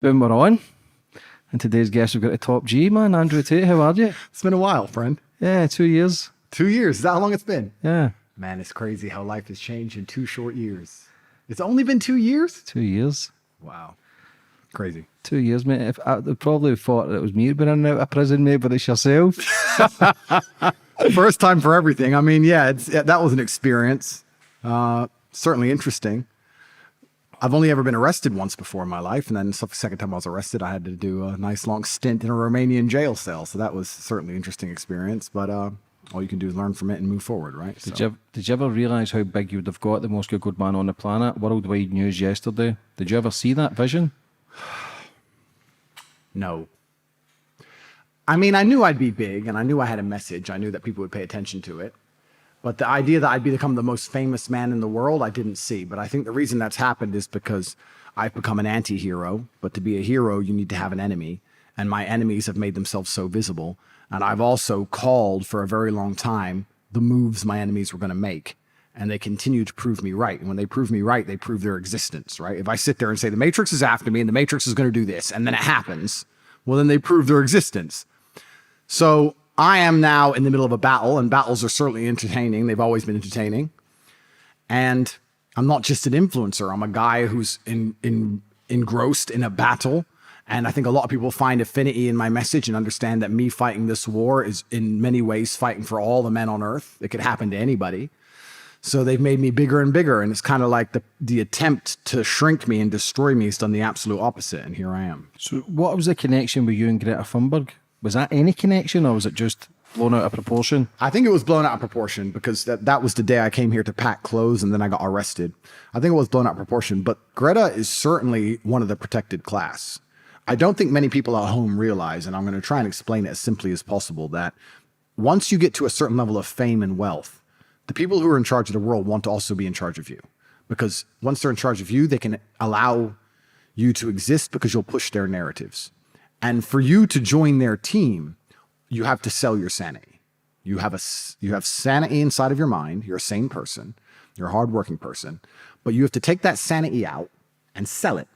Boom, we're on. And today's guest, we've got a top G, man. Andrew Tate, how are you? It's been a while, friend. Yeah, 2 years. 2 years. Is that how long it's been? Yeah. Man, it's crazy how life has changed in 2 short years. It's only been 2 years? 2 years. Wow. Crazy. 2 years, mate. If they probably thought that it was me who'd been in and out of prison, mate, but it's yourself. First time for everything. I mean, that was an experience. Certainly interesting. I've only ever been arrested once before in my life. And then the second time I was arrested, I had to do a nice long stint in a Romanian jail cell. So that was certainly an interesting experience. But all you can do is learn from it and move forward, right? Did you ever realise how big you would have got, the most good man on the planet? Worldwide news yesterday. Did you ever see that vision? No. I mean, I knew I'd be big and I knew I had a message. I knew that people would pay attention to it. But the idea that I'd become the most famous man in the world, I didn't see. But I think the reason that's happened is because I've become an anti-hero. But to be a hero, you need to have an enemy. And my enemies have made themselves so visible. And I've also called for a very long time the moves my enemies were going to make. And they continue to prove me right. And when they prove me right, they prove their existence, right? If I sit there and say, the Matrix is after me and the Matrix is going to do this, and then it happens, well, then they prove their existence. So I am now in the middle of a battle, and battles are certainly entertaining. They've always been entertaining. And I'm not just an influencer. I'm a guy who's engrossed in a battle. And I think a lot of people find affinity in my message and understand that me fighting this war is in many ways fighting for all the men on earth. It could happen to anybody. So they've made me bigger and bigger. And it's kind of like the attempt to shrink me and destroy me has done the absolute opposite. And here I am. So what was the connection with you and Greta Thunberg? Was that any connection, or was it just blown out of proportion? I think it was blown out of proportion because that was the day I came here to pack clothes and then I got arrested. I think it was blown out of proportion. But Greta is certainly one of the protected class. I don't think many people at home realize, and I'm going to try and explain it as simply as possible, that once you get to a certain level of fame and wealth, the people who are in charge of the world want to also be in charge of you. Because once they're in charge of you, they can allow you to exist because you'll push their narratives. And for you to join their team, you have to sell your sanity. You have sanity inside of your mind. You're a sane person. You're a hardworking person. But you have to take that sanity out and sell it.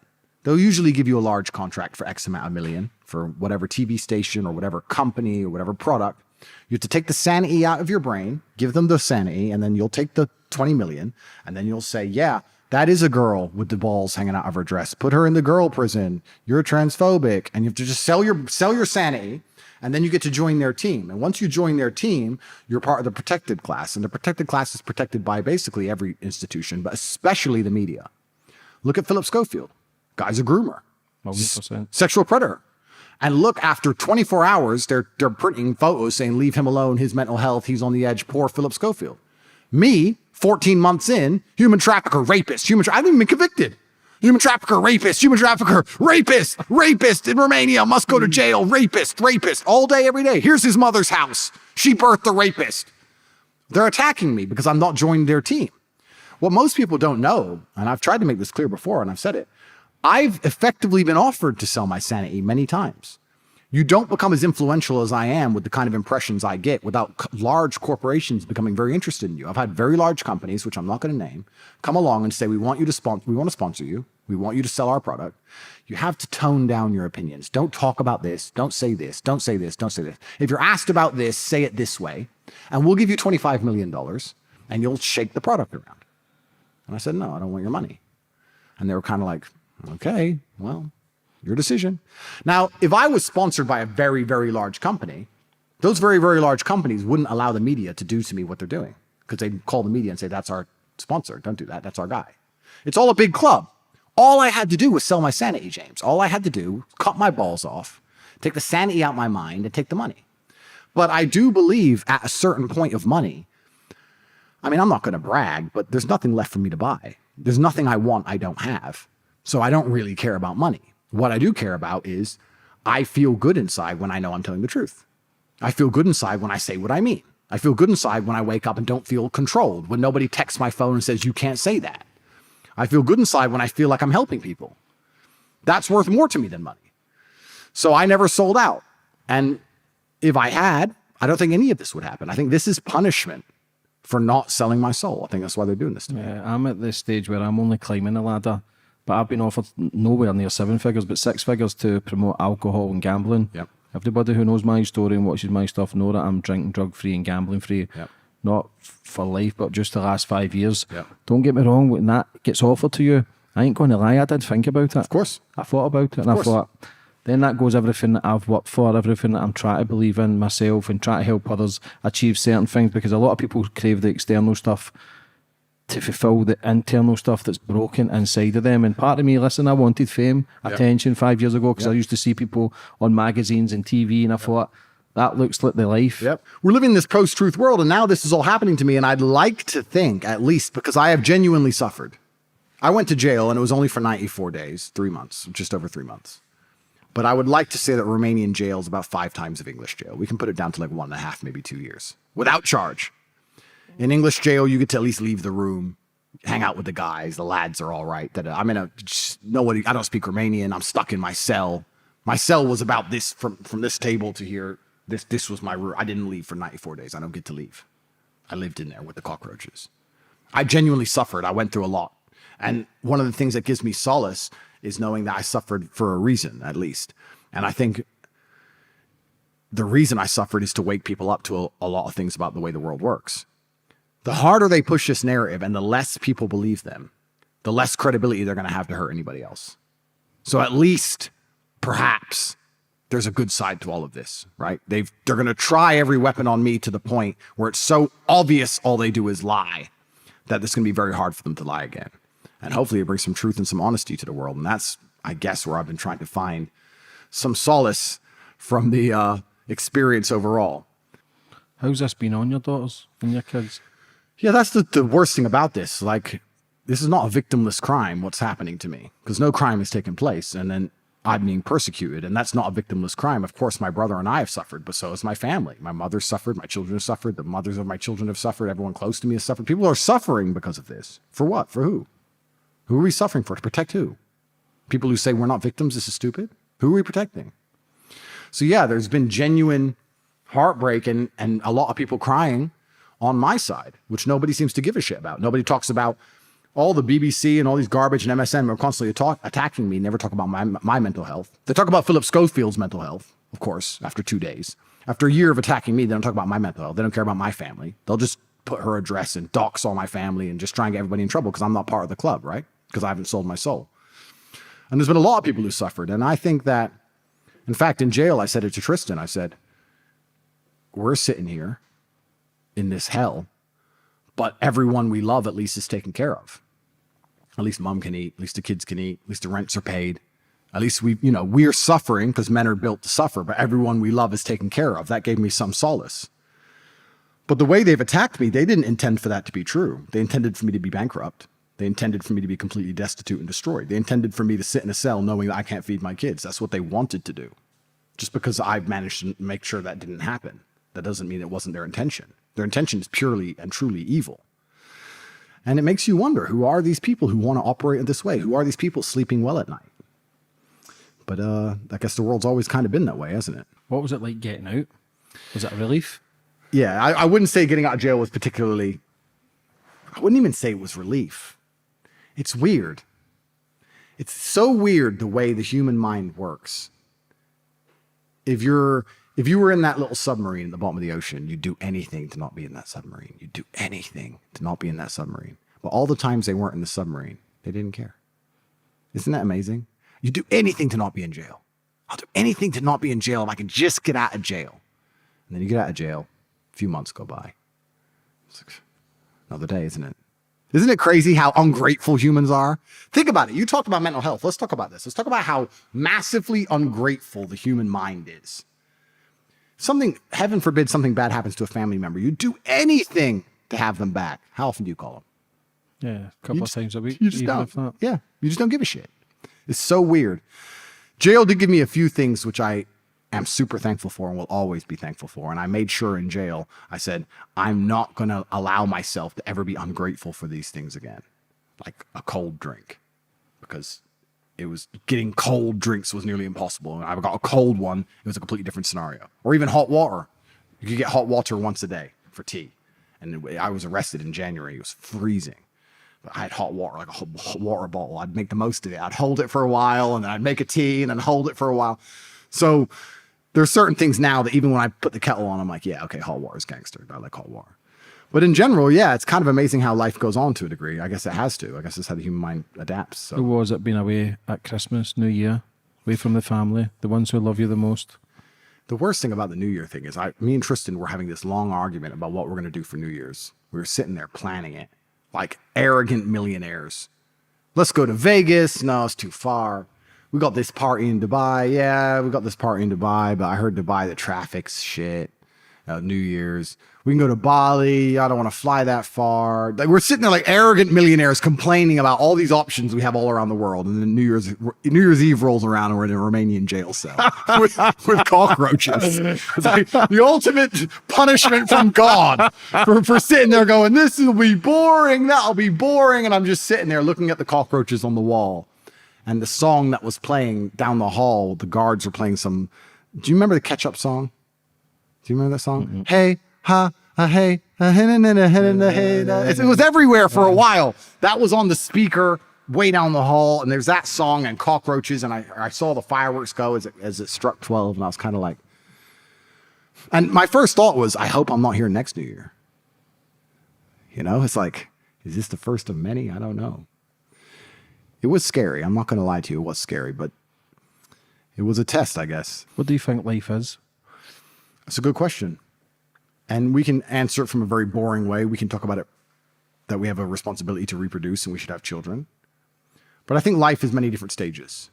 They'll usually give you a large contract for X amount of million for whatever TV station or whatever company or whatever product. You have to take the sanity out of your brain, give them the sanity, and then you'll take the 20 million, and then you'll say, yeah, that is a girl with the balls hanging out of her dress. Put her in the girl prison. You're transphobic. And you have to just sell your sanity, and then you get to join their team. And once you join their team, you're part of the protected class. And the protected class is protected by basically every institution, but especially the media. Look at Philip Schofield. Guy's a groomer. 100%. Sexual predator. And look, after 24 hours, they're printing photos saying, leave him alone, his mental health, he's on the edge, poor Philip Schofield. Me, 14 months in, human trafficker, rapist, I haven't even been convicted. Human trafficker, rapist in Romania, must go to jail, rapist, all day, every day. Here's his mother's house. She birthed the rapist. They're attacking me because I'm not joining their team. What most people don't know, and I've tried to make this clear before, and I've said it, I've effectively been offered to sell my sanity many times. You don't become as influential as I am with the kind of impressions I get without large corporations becoming very interested in you. I've had very large companies, which I'm not going to name, come along and say, we want to sponsor you. We want you to sell our product. You have to tone down your opinions. Don't talk about this. Don't say this. Don't say this. Don't say this. If you're asked about this, say it this way, and we'll give you $25 million and you'll shake the product around. And I said, no, I don't want your money. And they were kind of like, okay, well, your decision. Now, if I was sponsored by a very, very large company, those very, very large companies wouldn't allow the media to do to me what they're doing because they'd call the media and say, that's our sponsor. Don't do that. That's our guy. It's all a big club. All I had to do was sell my sanity, James. All I had to do, cut my balls off, take the sanity out my mind and take the money. But I do believe at a certain point of money, I mean, I'm not going to brag, but there's nothing left for me to buy. There's nothing I want I don't have. So I don't really care about money. What I do care about is I feel good inside when I know I'm telling the truth. I feel good inside when I say what I mean. I feel good inside when I wake up and don't feel controlled, when nobody texts my phone and says, you can't say that. I feel good inside when I feel like I'm helping people. That's worth more to me than money. So I never sold out. And if I had, I don't think any of this would happen. I think this is punishment for not selling my soul. I think that's why they're doing this to me. I'm at this stage where I'm only climbing the ladder. but I've been offered nowhere near 7 figures, but 6 figures to promote alcohol and gambling. Yep. Everybody who knows my story and watches my stuff know that I'm drinking drug-free and gambling-free. Yep. Not for life, but just the last 5 years. Yep. Don't get me wrong, when that gets offered to you, I ain't going to lie, I did think about it. Of course. I thought about it, and I thought, then that goes everything that I've worked for, everything that I'm trying to believe in myself and try to help others achieve certain things, because a lot of people crave the external stuff to fulfill the internal stuff that's broken inside of them. And part of me, listen, I wanted fame, attention 5 years ago, because I used to see people on magazines and TV, and I thought, that looks like the life. Yep. We're living in this post-truth world, and now this is all happening to me, and I'd like to think, at least, because I have genuinely suffered. I went to jail, and it was only for 94 days, 3 months, just over 3 months. But I would like to say that Romanian jail is about 5 times of English jail. We can put it down to like 1.5, maybe 2 years, without charge. In English jail, you get to at least leave the room, hang out with the guys. The lads are all right. I'm in nobody. I don't speak Romanian. I'm stuck in my cell. My cell was about this from this table to here. This was my room. I didn't leave for 94 days. I don't get to leave. I lived in there with the cockroaches. I genuinely suffered. I went through a lot. And one of the things that gives me solace is knowing that I suffered for a reason, at least. And I think the reason I suffered is to wake people up to a lot of things about the way the world works. The harder they push this narrative and the less people believe them, the less credibility they're going to have to hurt anybody else. So at least, perhaps, there's a good side to all of this, right? They're going to try every weapon on me to the point where it's so obvious all they do is lie that it's going to be very hard for them to lie again. And hopefully it brings some truth and some honesty to the world. And that's, I guess, where I've been trying to find some solace from the experience overall. How's this been on your daughters and your kids? Yeah, that's the worst thing about this. Like, this is not a victimless crime, what's happening to me, because no crime has taken place. And then I'm being persecuted, and that's not a victimless crime. Of course, my brother and I have suffered, but so has my family. My mother suffered, my children have suffered, the mothers of my children have suffered, everyone close to me has suffered. People are suffering because of this. For what? For who? Who are we suffering for? To protect who? People who say we're not victims, this is stupid? Who are we protecting? So yeah, there's been genuine heartbreak and a lot of people crying on my side, which nobody seems to give a shit about. Nobody talks about all the BBC and all these garbage and MSN are constantly attacking me, never talk about my mental health. They talk about Philip Schofield's mental health, of course, after 2 days. After a year of attacking me, they don't talk about my mental health. They don't care about my family. They'll just put her address and dox all my family and just try and get everybody in trouble because I'm not part of the club, right? Because I haven't sold my soul. And there's been a lot of people who suffered. And I think that, in fact, in jail, I said it to Tristan. I said, we're sitting here in this hell, but everyone we love at least is taken care of. At least mom can eat, at least the kids can eat, at least the rents are paid. At least we're suffering because men are built to suffer, but everyone we love is taken care of. That gave me some solace. But the way they've attacked me, they didn't intend for that to be true. They intended for me to be bankrupt. They intended for me to be completely destitute and destroyed. They intended for me to sit in a cell knowing that I can't feed my kids. That's what they wanted to do. Just because I've managed to make sure that didn't happen, that doesn't mean it wasn't their intention. Their intention is purely and truly evil. And it makes you wonder, who are these people who want to operate in this way? Who are these people sleeping well at night? But I guess the world's always kind of been that way, hasn't it? What was it like getting out? Was it a relief? Yeah, I wouldn't say getting out of jail was particularly, I wouldn't even say it was relief. It's weird. It's so weird the way the human mind works. If you were in that little submarine at the bottom of the ocean, you'd do anything to not be in that submarine. You'd do anything to not be in that submarine. But all the times they weren't in the submarine, they didn't care. Isn't that amazing? You'd do anything to not be in jail. I'll do anything to not be in jail if I can just get out of jail. And then you get out of jail, a few months go by. It's like another day, isn't it? Isn't it crazy how ungrateful humans are? Think about it. You talked about mental health. Let's talk about this. Let's talk about how massively ungrateful the human mind is. Heaven forbid, something bad happens to a family member. You do anything to have them back. How often do you call them? Yeah, a couple of times a week. You just don't. Yeah, you just don't give a shit. It's so weird. Jail did give me a few things which I am super thankful for and will always be thankful for. And I made sure in jail, I said, I'm not going to allow myself to ever be ungrateful for these things again. Like a cold drink. Because getting cold drinks was nearly impossible. And I got a cold one, it was a completely different scenario. Or even hot water. You could get hot water once a day for tea. And I was arrested in January. It was freezing. I had hot water, like a hot water bottle. I'd make the most of it. I'd hold it for a while, and then I'd make a tea and then hold it for a while. So there's certain things now that even when I put the kettle on, I'm like, yeah, okay, hot water is gangster. I like hot water. But in general, yeah, it's kind of amazing how life goes on to a degree. I guess it has to. I guess it's how the human mind adapts. So. Who was it being away at Christmas, New Year, away from the family, the ones who love you the most? The worst thing about the New Year thing is me and Tristan were having this long argument about what we're going to do for New Year's. We were sitting there planning it like arrogant millionaires. Let's go to Vegas. No, it's too far. We got this party in Dubai. Yeah, we got this party in Dubai, but I heard Dubai, the traffic's shit. New Year's. We can go to Bali. I don't want to fly that far. Like, we're sitting there like arrogant millionaires complaining about all these options we have all around the world. And then New Year's Eve rolls around and we're in a Romanian jail cell with cockroaches. It's like the ultimate punishment from God for sitting there going, this will be boring. That'll be boring. And I'm just sitting there looking at the cockroaches on the wall. And the song that was playing down the hall, the guards were playing some. Do you remember the Ketchup song? Do you remember that song? Mm-hmm. Hey, ha, hey, it was everywhere for a while. That was on the speaker way down the hall, and there's that song and cockroaches, and I saw the fireworks go as it struck 12, and I was kind of like, and my first thought was, I hope I'm not here next New Year. You know, it's like, is this the first of many? I don't know. It was scary. I'm not going to lie to you. It was scary, but it was a test, I guess. What do you think life is? That's a good question. And we can answer it from a very boring way. We can talk about it, that we have a responsibility to reproduce and we should have children. But I think life is many different stages.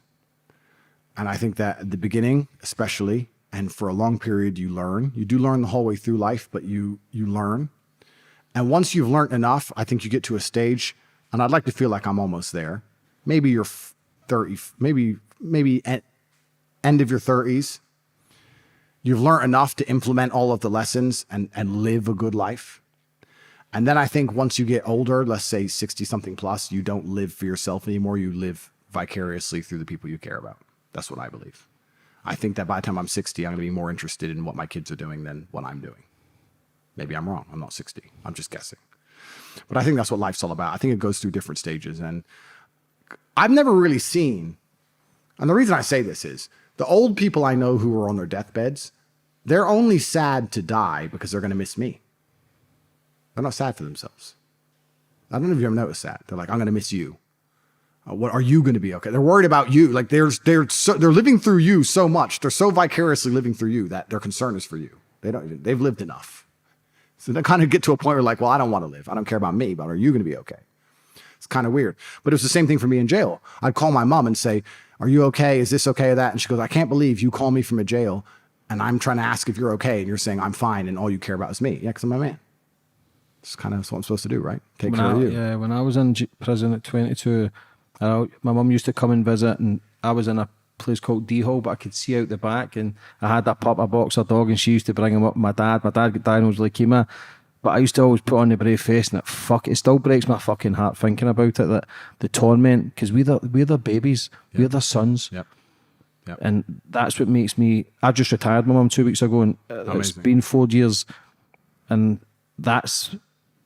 And I think that at the beginning, especially, and for a long period, you learn. You do learn the whole way through life, but you learn. And once you've learned enough, I think you get to a stage, and I'd like to feel like I'm almost there. Maybe you're 30, maybe at end of your 30s. You've learned enough to implement all of the lessons and live a good life. And then I think once you get older, let's say 60 something plus, you don't live for yourself anymore. You live vicariously through the people you care about. That's what I believe. I think that by the time I'm 60, I'm going to be more interested in what my kids are doing than what I'm doing. Maybe I'm wrong. I'm not 60. I'm just guessing. But I think that's what life's all about. I think it goes through different stages. And I've never really seen, and the reason I say this is, the old people I know who are on their deathbeds, they're only sad to die because they're going to miss me. They're not sad for themselves. I don't know if you ever noticed that. They're like, I'm going to miss you. What are you going to be okay? They're worried about you. Like they're living through you so much. They're so vicariously living through you that their concern is for you. They've lived enough. So they kind of get to a point where like, well, I don't want to live. I don't care about me, but are you going to be okay? It's kind of weird. But it was the same thing for me in jail. I'd call my mom and say, are you okay? Is this okay or that? And she goes, I can't believe you call me from a jail and I'm trying to ask if you're okay. And you're saying I'm fine. And all you care about is me. Yeah, because I'm my man. It's kind of what I'm supposed to do, right? Take care of you. Yeah, when I was in prison at 22, my mum used to come and visit, and I was in a place called D-Hole, but I could see out the back, and I had that pup, a boxer dog, and she used to bring him up with my dad. My dad got diagnosed with leukemia, but I used to always put on the brave face, and it still breaks my fucking heart thinking about it, that the torment, because we're the babies, yep. We're the sons. Yep. And that's what makes me, I just retired my mum 2 weeks ago, and it's been 4 years, and that's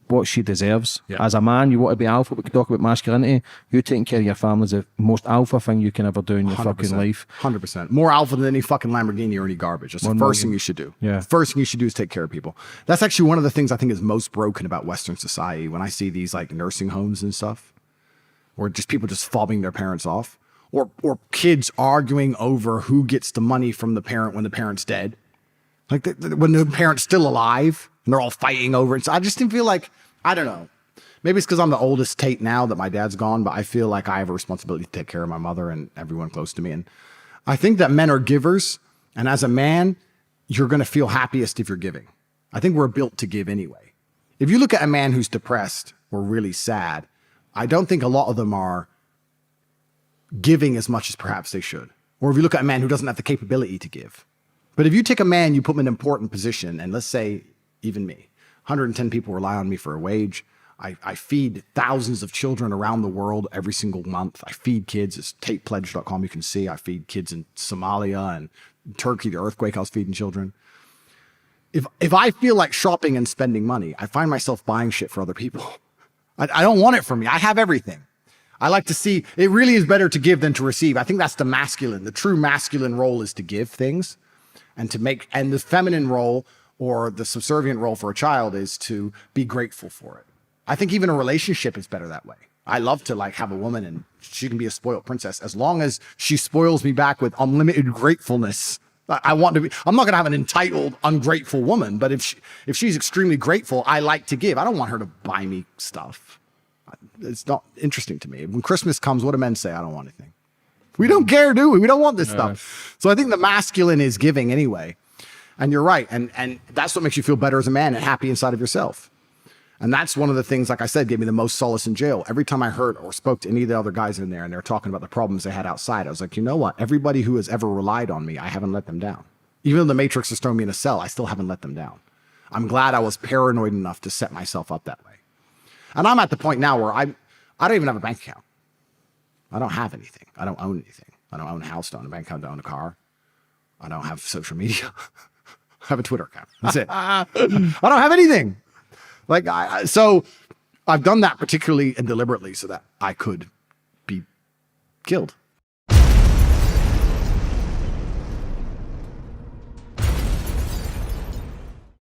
what she deserves. Yeah. As a man, you want to be alpha. We can talk about masculinity. You taking care of your family is the most alpha thing you can ever do in your 100%, fucking life. 100%. More alpha than any fucking Lamborghini or any garbage. That's the first thing you should do. Yeah. First thing you should do is take care of people. That's actually one of the things I think is most broken about Western society. When I see these like nursing homes and stuff, or just people just fobbing their parents off, or kids arguing over who gets the money from the parent when the parent's dead. Like when the parent's still alive and they're all fighting over it. So I just didn't feel like, I don't know. Maybe it's because I'm the oldest Tate now that my dad's gone, but I feel like I have a responsibility to take care of my mother and everyone close to me. And I think that men are givers. And as a man, you're going to feel happiest if you're giving. I think we're built to give anyway. If you look at a man who's depressed or really sad, I don't think a lot of them are giving as much as perhaps they should. Or if you look at a man who doesn't have the capability to give. But if you take a man, you put him in an important position, and let's say even me, 110 people rely on me for a wage. I feed thousands of children around the world every single month. I feed kids. It's tatepledge.com. You can see I feed kids in Somalia and Turkey, the earthquake. I was feeding children. If I feel like shopping and spending money, I find myself buying shit for other people. I don't want it from me. I have everything. I like to see, it really is better to give than to receive. I think that's the masculine. The true masculine role is to give things and to make, and the feminine role or the subservient role for a child is to be grateful for it. I think even a relationship is better that way. I love to like have a woman and she can be a spoiled princess as long as she spoils me back with unlimited gratefulness. I want to be, I'm not going to have an entitled, ungrateful woman, but if she's extremely grateful, I like to give. I don't want her to buy me stuff. It's not interesting to me. When Christmas comes, what do men say? I don't want anything. We don't care, do we? We don't want this stuff. So I think the masculine is giving anyway. And you're right. And that's what makes you feel better as a man and happy inside of yourself. And that's one of the things, like I said, gave me the most solace in jail. Every time I heard or spoke to any of the other guys in there and they're talking about the problems they had outside, I was like, you know what? Everybody who has ever relied on me, I haven't let them down. Even though the Matrix has thrown me in a cell, I still haven't let them down. I'm glad I was paranoid enough to set myself up that way. And I'm at the point now where I don't even have a bank account. I don't have anything. I don't own anything. I don't own a house, don't own a bank account, don't own a car. I don't have social media. I have a Twitter account. That's it. I don't have anything. Like, so I've done that particularly and deliberately so that I could be killed.